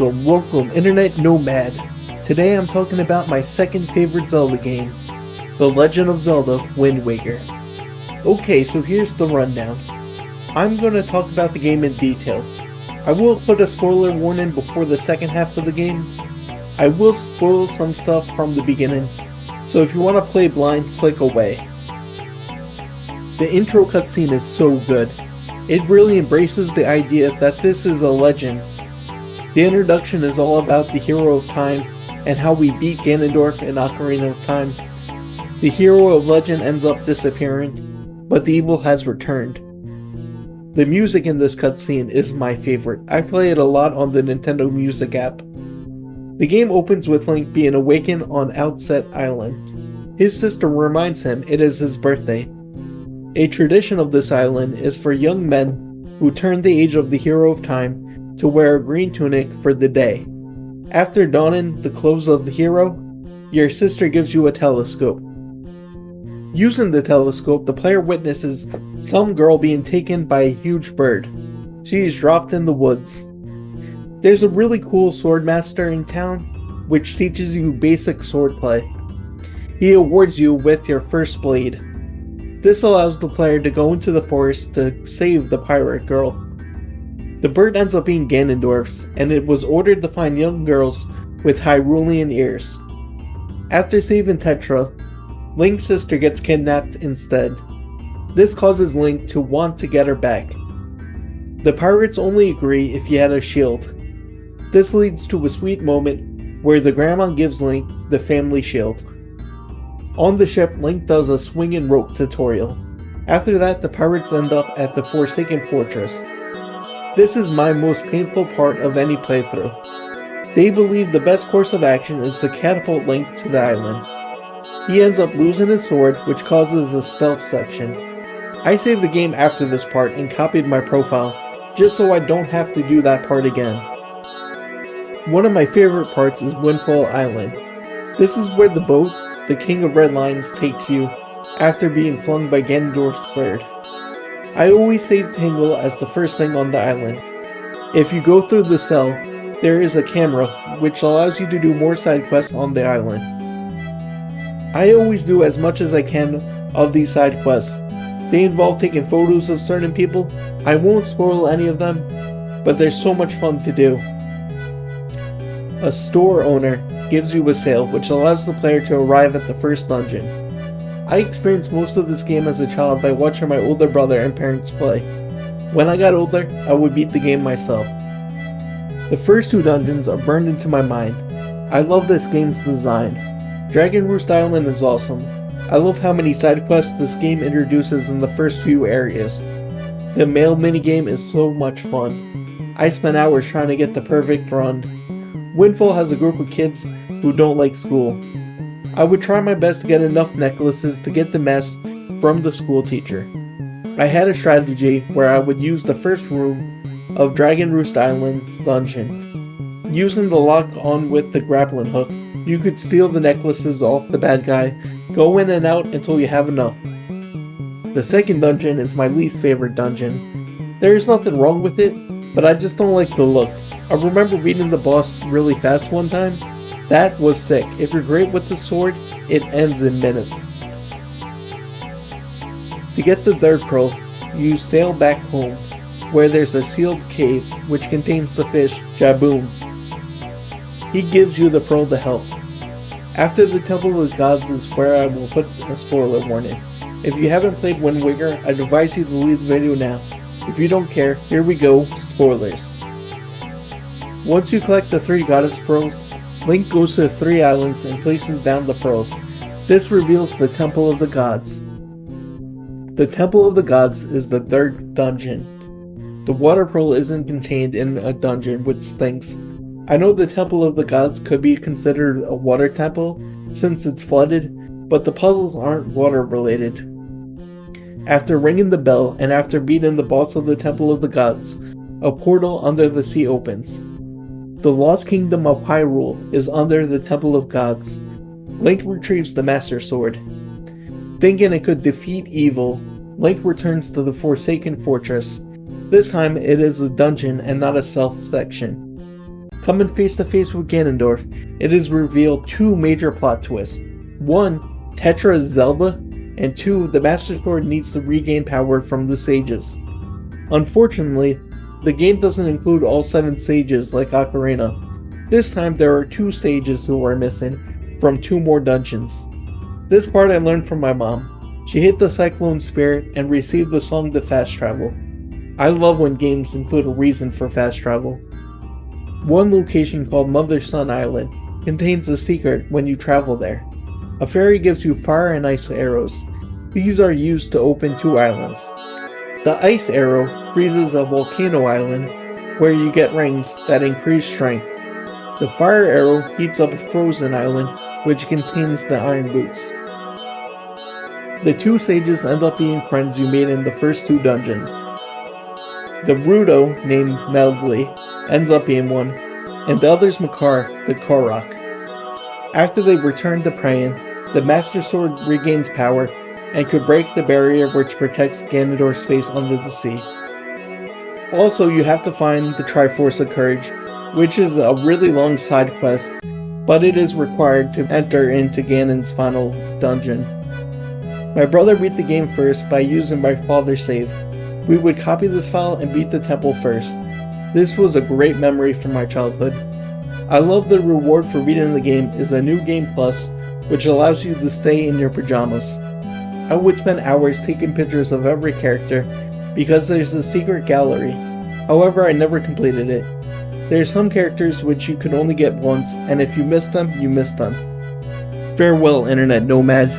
Welcome, Internet Nomad. Today I'm talking about my second favorite Zelda game, The Legend of Zelda Wind Waker. Okay, so here's the rundown. I'm going to talk about the game in detail. I will put a spoiler warning before the second half of the game. I will spoil some stuff from the beginning, so if you want to play blind, click away. The intro cutscene is so good. It really embraces the idea that this is a legend. The introduction is all about the hero of time and how we beat Ganondorf in Ocarina of Time. The hero of legend ends up disappearing, but the evil has returned. The music in this cutscene is my favorite. I play it a lot on the Nintendo Music app. The game opens with Link being awakened on Outset Island. His sister reminds him it is his birthday. A tradition of this island is for young men who turn the age of the hero of time to wear a green tunic for the day. After donning the clothes of the hero, your sister gives you a telescope. Using the telescope, the player witnesses some girl being taken by a huge bird. She is dropped in the woods. There's a really cool swordmaster in town, which teaches you basic swordplay. He awards you with your first blade. This allows the player to go into the forest to save the pirate girl. The bird ends up being Ganondorf's, and it was ordered to find young girls with Hyrulean ears. After saving Tetra, Link's sister gets kidnapped instead. This causes Link to want to get her back. The pirates only agree if he had a shield. This leads to a sweet moment where the grandma gives Link the family shield. On the ship, Link does a swinging rope tutorial. After that, the pirates end up at the Forsaken Fortress. This is my most painful part of any playthrough. They believe the best course of action is to catapult Link to the island. He ends up losing his sword, which causes a stealth section. I saved the game after this part and copied my profile, just so I don't have to do that part again. One of my favorite parts is Windfall Island. This is where the boat, the King of Red Lions, takes you after being flung by Ganondorf's bird. I always save Tingle as the first thing on the island. If you go through the cell, there is a camera which allows you to do more side quests on the island. I always do as much as I can of these side quests. They involve taking photos of certain people. I won't spoil any of them, but there's so much fun to do. A store owner gives you a sale which allows the player to arrive at the first dungeon. I experienced most of this game as a child by watching my older brother and parents play. When I got older, I would beat the game myself. The first two dungeons are burned into my mind. I love this game's design. Dragon Roost Island is awesome. I love how many side quests this game introduces in the first few areas. The mail minigame is so much fun. I spent hours trying to get the perfect run. Windfall has a group of kids who don't like school. I would try my best to get enough necklaces to get the mess from the school teacher. I had a strategy where I would use the first room of Dragon Roost Island's dungeon. Using the lock on with the grappling hook, you could steal the necklaces off the bad guy, go in and out until you have enough. The second dungeon is my least favorite dungeon. There is nothing wrong with it, but I just don't like the look. I remember beating the boss really fast one time. That was sick. If you're great with the sword, it ends in minutes. To get the third pearl, you sail back home, where there's a sealed cave which contains the fish, Jaboom. He gives you the pearl to help. After the Temple of the Gods is where I will put a spoiler warning. If you haven't played Wind Waker, I'd advise you to leave the video now. If you don't care, here we go, spoilers. Once you collect the 3 goddess pearls, Link goes to the 3 islands and places down the pearls. This reveals the Temple of the Gods. The Temple of the Gods is the 3rd dungeon. The water pearl isn't contained in a dungeon, which stinks. I know the Temple of the Gods could be considered a water temple since it's flooded, but the puzzles aren't water related. After ringing the bell and after beating the boss of the Temple of the Gods, a portal under the sea opens. The Lost Kingdom of Hyrule is under the Temple of Gods. Link retrieves the Master Sword. Thinking it could defeat evil, Link returns to the Forsaken Fortress. This time it is a dungeon and not a stealth section. Coming face to face with Ganondorf, it is revealed two major plot twists. One, Tetra is Zelda, and two, the Master Sword needs to regain power from the sages. Unfortunately, the game doesn't include all 7 sages like Ocarina. This time there are 2 sages who are missing from 2 more dungeons. This part I learned from my mom. She hit the Cyclone Spirit and received the song to fast travel. I love when games include a reason for fast travel. One location called Mother Sun Island contains a secret when you travel there. A fairy gives you fire and ice arrows. These are used to open 2 islands. The ice arrow freezes a volcano island where you get rings that increase strength. The fire arrow heats up a frozen island which contains the iron boots. The 2 sages end up being friends you made in the first 2 dungeons. The Rudo, named Melgli, ends up being one, and the other's Makar, the Korok. After they return to Prayan, the Master Sword regains power and could break the barrier which protects Ganondorf's face under the sea. Also, you have to find the Triforce of Courage, which is a really long side quest, but it is required to enter into Ganon's final dungeon. My brother beat the game first by using my father's save. We would copy this file and beat the temple first. This was a great memory from my childhood. I love the reward for beating the game is a new game plus, which allows you to stay in your pajamas. I would spend hours taking pictures of every character because there's a secret gallery. However, I never completed it. There are some characters which you can only get once, and if you miss them, you miss them. Farewell, Internet Nomad.